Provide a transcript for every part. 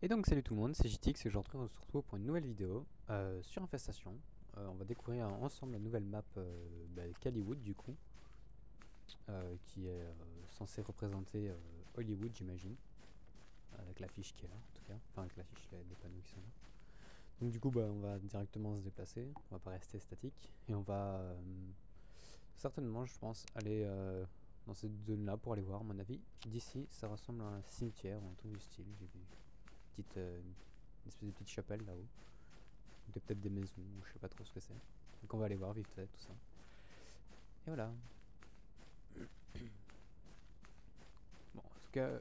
Et donc salut tout le monde, c'est JTX et aujourd'hui on se retrouve pour une nouvelle vidéo sur Infestation. On va découvrir ensemble la nouvelle map Hollywood du coup, qui est censée représenter Hollywood j'imagine, avec l'affiche qui est là en tout cas, enfin avec l'affiche, les panneaux qui sont là. Donc du coup on va directement se déplacer, on va pas rester statique, et on va certainement je pense aller dans cette zone là pour aller voir à mon avis. D'ici ça ressemble à un cimetière ou un truc du style, j'ai vu une espèce de petite chapelle là-haut. Peut-être des maisons, ou je sais pas trop ce que c'est. Donc on va aller voir vite fait tout ça. Et voilà. Bon, en tout cas,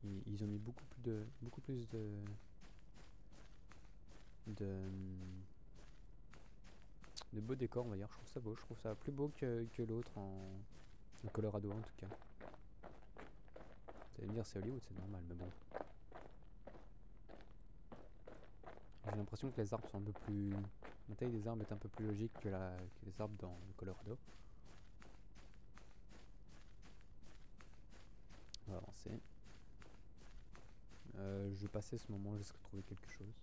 ils ont mis beaucoup plus de, de beaux décors, on va dire. Je trouve ça beau. Je trouve ça plus beau que l'autre en Colorado en tout cas. Vous allez me dire c'est Hollywood, c'est normal, mais bon. J'ai l'impression que les arbres sont un peu plus... La taille des arbres est un peu plus logique que les arbres dans le Colorado. On va avancer. Je vais passer ce moment jusqu'à trouver quelque chose.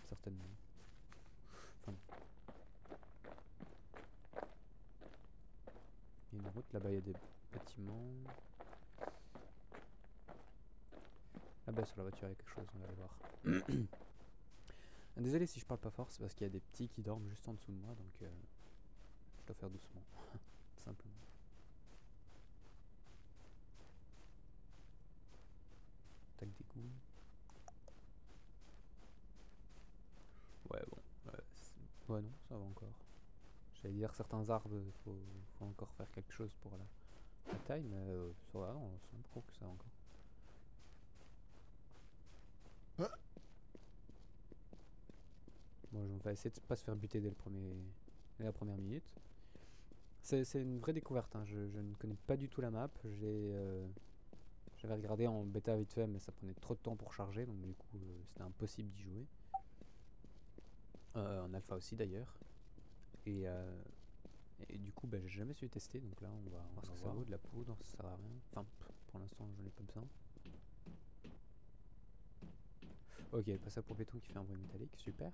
Certainement. Enfin, il y a une route, là-bas il y a des bâtiments. Là-bas sur la voiture il y a quelque chose, on va aller voir. Désolé si je parle pas fort, c'est parce qu'il y a des petits qui dorment juste en dessous de moi, donc je dois faire doucement, simplement. Tac d'égout. Ouais bon, ouais non, ça va encore. J'allais dire certains arbres, faut encore faire quelque chose pour la taille, mais ça va, on sent trop que ça va encore. Bon, on va essayer de pas se faire buter dès la première minute. C'est une vraie découverte, hein. Je ne connais pas du tout la map. J'avais regardé en bêta vite fait, mais ça prenait trop de temps pour charger, donc du coup c'était impossible d'y jouer. En alpha aussi d'ailleurs. Et, du coup j'ai jamais su tester, donc là on va voir ce que ça vaut, de la poudre, ça sert à rien. Enfin, pour l'instant j'en ai pas besoin. Ok, passe à pour béton qui fait un bruit métallique, super.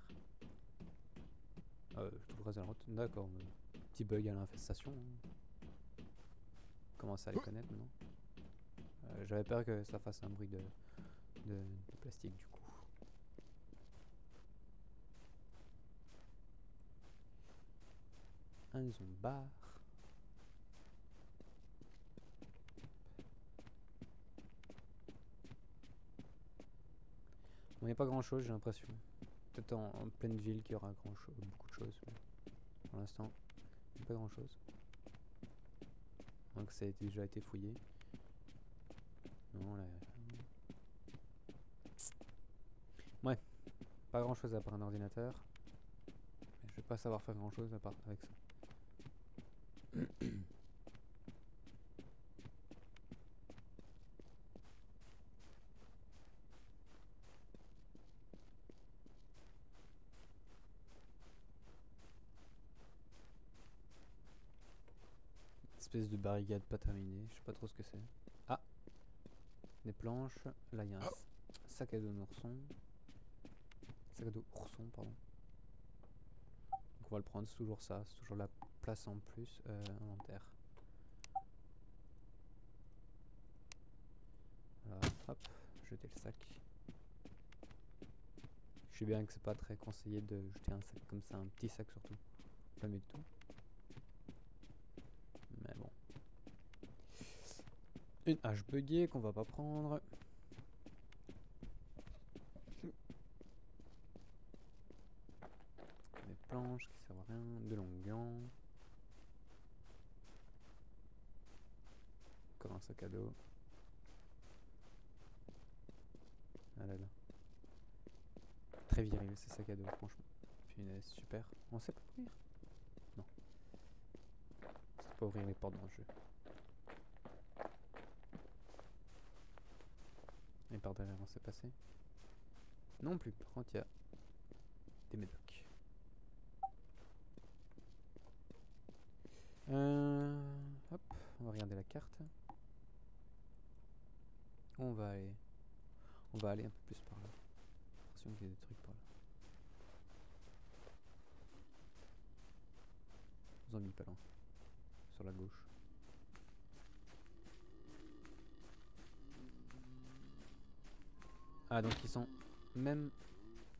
Tout le reste de la route, d'accord. Petit bug à l'infestation. Hein. Commence à les connaître maintenant. J'avais peur que ça fasse un bruit de plastique du coup. Un zombard. Bon, y a pas grand chose, j'ai l'impression. Peut-être en pleine ville qu'il y aura beaucoup de choses. Mais pour l'instant, y a pas grand chose. Donc ça a déjà été fouillé. Non, là. Ouais, pas grand chose à part un ordinateur. Mais je vais pas savoir faire grand chose à part avec ça. Espèce de barricade pas terminée, je sais pas trop ce que c'est. Ah, des planches. Là il y a un sac à dos d'ourson. Sac à dos ourson, pardon. Donc on va le prendre, c'est toujours ça, c'est toujours la place en plus. Inventaire. Voilà, hop, jeter le sac. Je sais bien que c'est pas très conseillé de jeter un sac comme ça, un petit sac surtout. Pas mieux du tout. Mais bon. Une hache buggée qu'on va pas prendre. Des planches qui servent à rien. De longues gants. Encore un sac à dos. Ah là là. Très viril ces sacs à dos, franchement. Punaise, super. On sait pas ouvrir? Non. On sait pas ouvrir les portes dans le jeu. Et par derrière on s'est passé? Non plus, par contre il y a des médocs. Hop, on va regarder la carte. On va aller On va aller un peu plus par là. J'ai l'impression qu'il y a des trucs par là. Zombie pas loin. Sur la gauche. Ah donc ils sont même...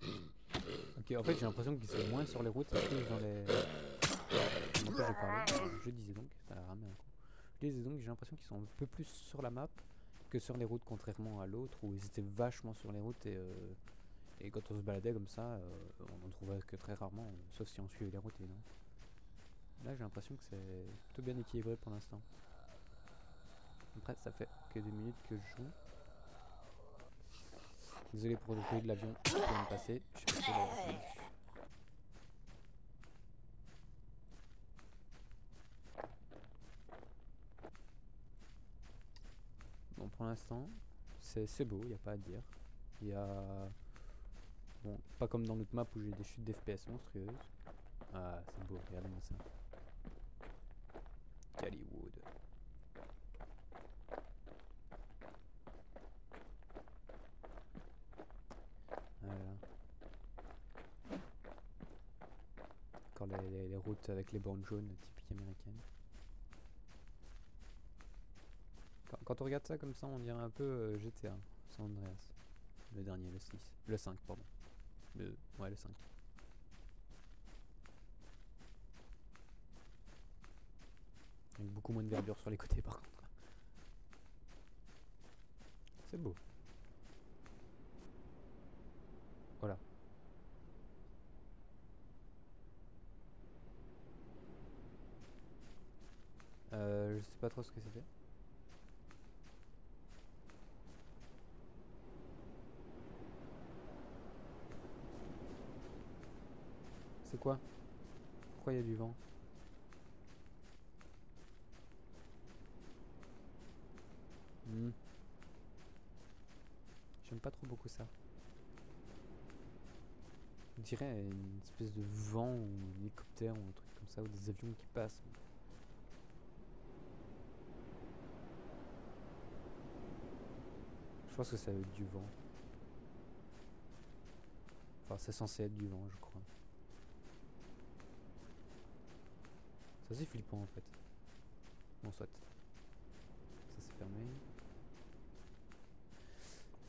Ok, en fait j'ai l'impression qu'ils sont moins sur les routes et plus dans les... Mon père, j'ai parlé. Je disais donc, ça a ramé un coup. Je disais donc, j'ai l'impression qu'ils sont un peu plus sur la map que sur les routes, contrairement à l'autre où ils étaient vachement sur les routes et quand on se baladait comme ça, on en trouvait que très rarement, sauf si on suivait les routes évidemment. Là j'ai l'impression que c'est plutôt bien équilibré pour l'instant. Après ça fait que 2 minutes que je joue. Désolé pour le bruit de l'avion qui vient de passer, je sais pas si vous l'avez entendu. Bon pour l'instant c'est beau, il n'y a pas à dire. Il y a... Bon, pas comme dans l'autre map où j'ai des chutes d'FPS monstrueuses. Ah c'est beau, regardez-moi ça. Caliwood. Voilà. Encore les routes avec les bornes jaunes typiques américaines. Quand on regarde ça comme ça, on dirait un peu GTA, San Andreas. Le dernier, le 6. Le 5, pardon. Ouais, le 5. Avec beaucoup moins de verdure sur les côtés par contre. C'est beau. Voilà. Je sais pas trop ce que c'était. C'est quoi? Pourquoi il y a du vent? J'aime pas trop beaucoup ça. On dirait une espèce de vent ou un hélicoptère ou un truc comme ça, ou des avions qui passent. Je pense que ça va être du vent. Enfin, c'est censé être du vent, je crois. C'est assez flippant en fait. Bon, soit. Ça c'est fermé.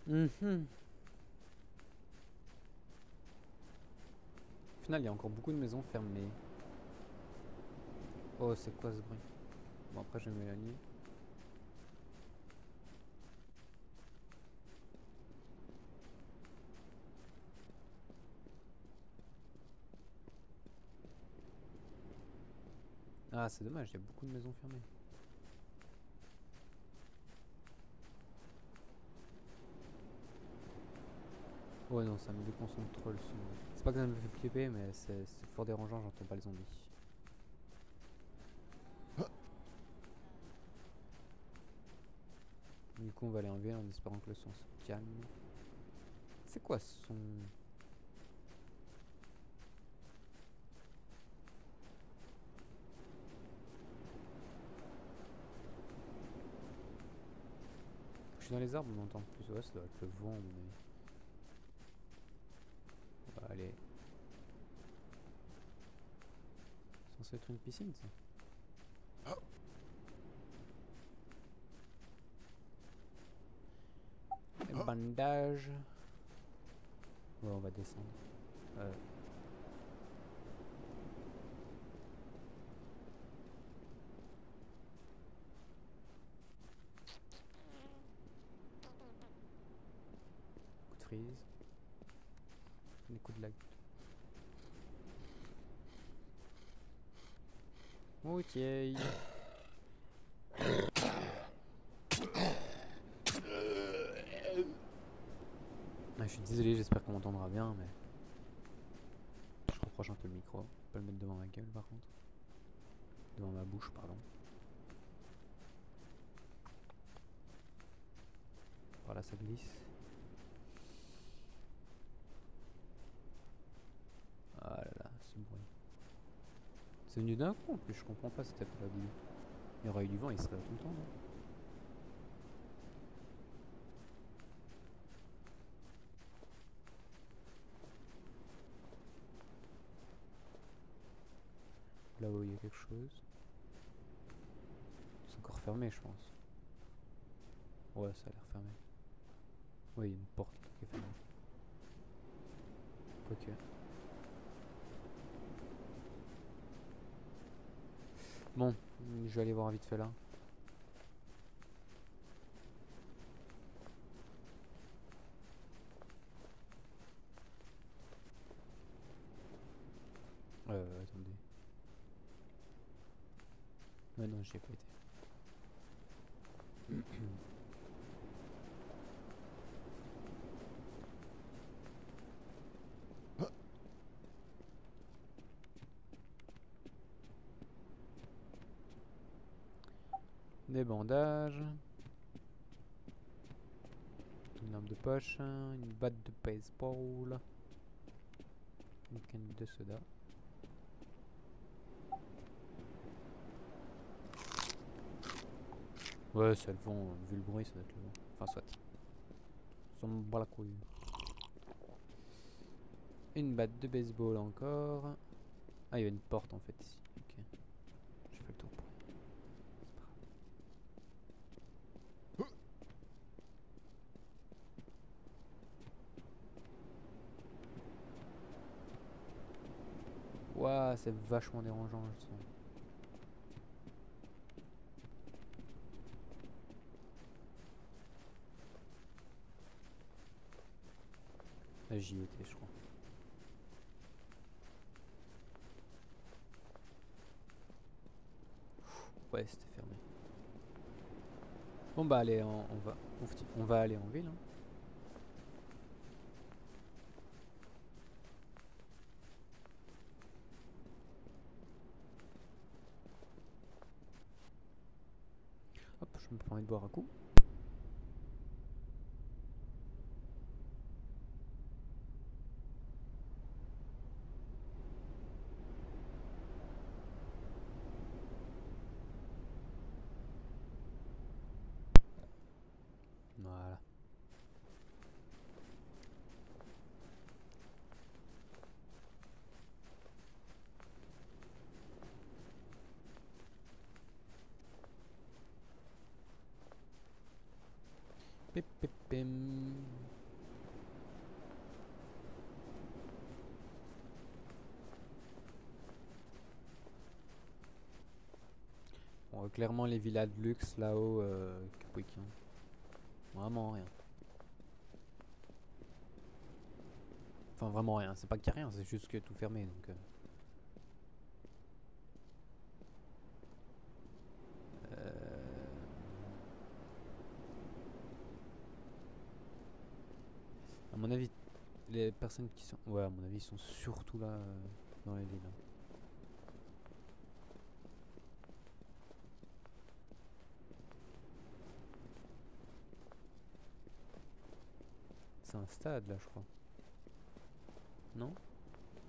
Au final, il y a encore beaucoup de maisons fermées. Oh, c'est quoi ce bruit? Bon, après, je vais m'éloigner. Ah, c'est dommage, il y a beaucoup de maisons fermées. Oh non, ça me déconcentre trop le son. C'est pas que ça me fait flipper, mais c'est fort dérangeant, j'entends pas les zombies. Du coup, on va aller en ville en espérant que le son se calme. C'est quoi ce son? Je suis dans les arbres, on entend plus. Ouais, ça doit être le vent, à mon avis. On va aller. C'est censé être une piscine, ça. Les bandages. Ouais, on va descendre. Coup de freeze. Les coups de lag. Ok. Ah, je suis désolé, j'espère qu'on m'entendra bien, mais je reproche un peu le micro. Pas le mettre devant ma gueule par contre. Devant ma bouche, pardon. Par là, ça glisse. Ah là là, ce bruit. C'est venu d'un coup en plus, je comprends pas, c'était pas dit. Il y aurait eu du vent, il serait tout le temps, non? quelque chose. C'est encore fermé, je pense. Ouais, ça a l'air fermé. Oui, il y a une porte qui est fermée. Ok. Bon, je vais aller voir vite fait là. Attendez. Ouais, non, j'y ai pas été. Des bandages. Une lampe de poche. Une batte de baseball. Une canne de soda. Ouais, c'est le vent. Vu le bruit, ça doit être le vent. Enfin, soit. Ça me bat la couille. Une batte de baseball encore. Ah, il y a une porte en fait ici. Ok. Je fais le tour pour rien. C'est pas grave. Ouah, c'est vachement dérangeant le son. Ah, j'y étais, je crois. Ouais, c'était fermé. Bon bah allez, on va aller en ville. Hein. Hop, je me permets de boire un coup. Voilà. Pip, pip, pim. Bon, clairement les villas de luxe là-haut, Capouiquian. Vraiment rien. Enfin vraiment rien, c'est pas qu'il y a rien, c'est juste que tout fermé donc... À mon avis, les personnes qui sont... Ouais, à mon avis, ils sont surtout là, dans les villes. Hein. C'est un stade là, je crois. Non?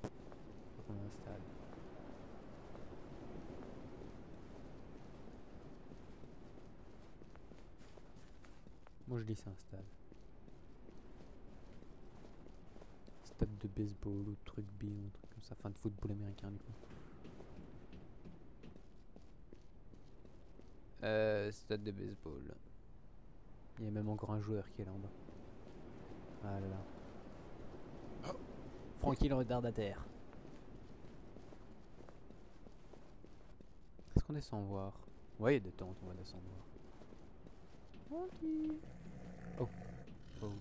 Je crois qu'on a un stade. Moi je dis c'est un stade. Stade de baseball ou de rugby ou un truc comme ça. Enfin de football américain du coup. Stade de baseball. Il y a même encore un joueur qui est là en bas. Ah là là. Francky le retardataire. Est-ce qu'on descend voir? Ouais, il y a des tentes, on va descendre voir. Francky. Oh. Oh.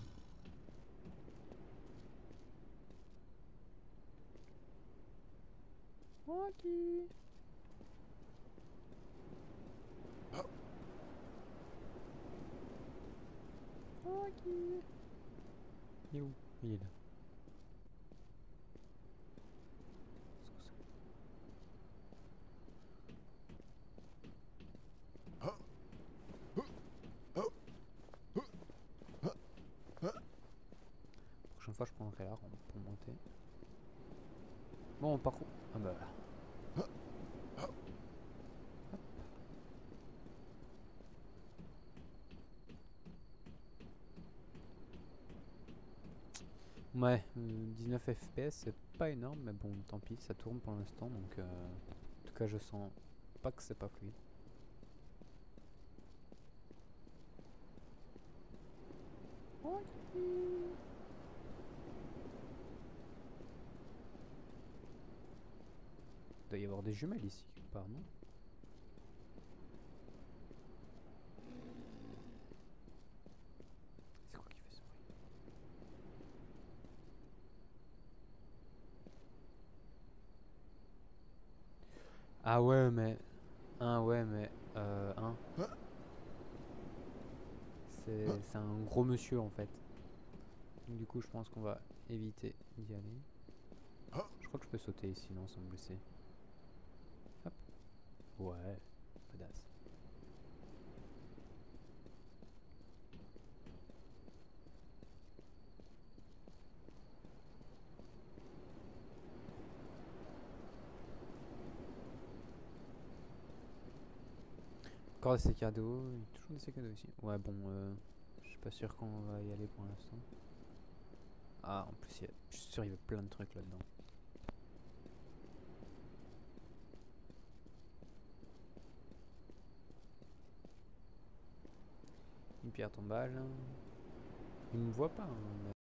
Francky. Francky. Il est où? Il est là. Prochaine fois, je prendrai la rampe pour monter. Bon, par contre. Ah bah voilà. Ouais, 19 FPS, c'est pas énorme, mais bon, tant pis, ça tourne pour l'instant, donc tout tout cas, je sens pas que c'est pas fluide. Il doit y avoir des jumelles ici, quelque part, non? C'est quoi qui fait ce bruit? Ah ouais, mais... C'est un gros monsieur, en fait. Donc, du coup, je pense qu'on va éviter d'y aller. Je crois que je peux sauter ici, non, sans me blesser. Hop. Ouais, badass. Encore des sacs à dos, il y a toujours des sacs à dos ici. Ouais, bon, je suis pas sûr qu'on va y aller pour l'instant. Ah, en plus, je suis sûr qu'il y avait plein de trucs là-dedans. Une pierre tombale. Il me voit pas, hein, mais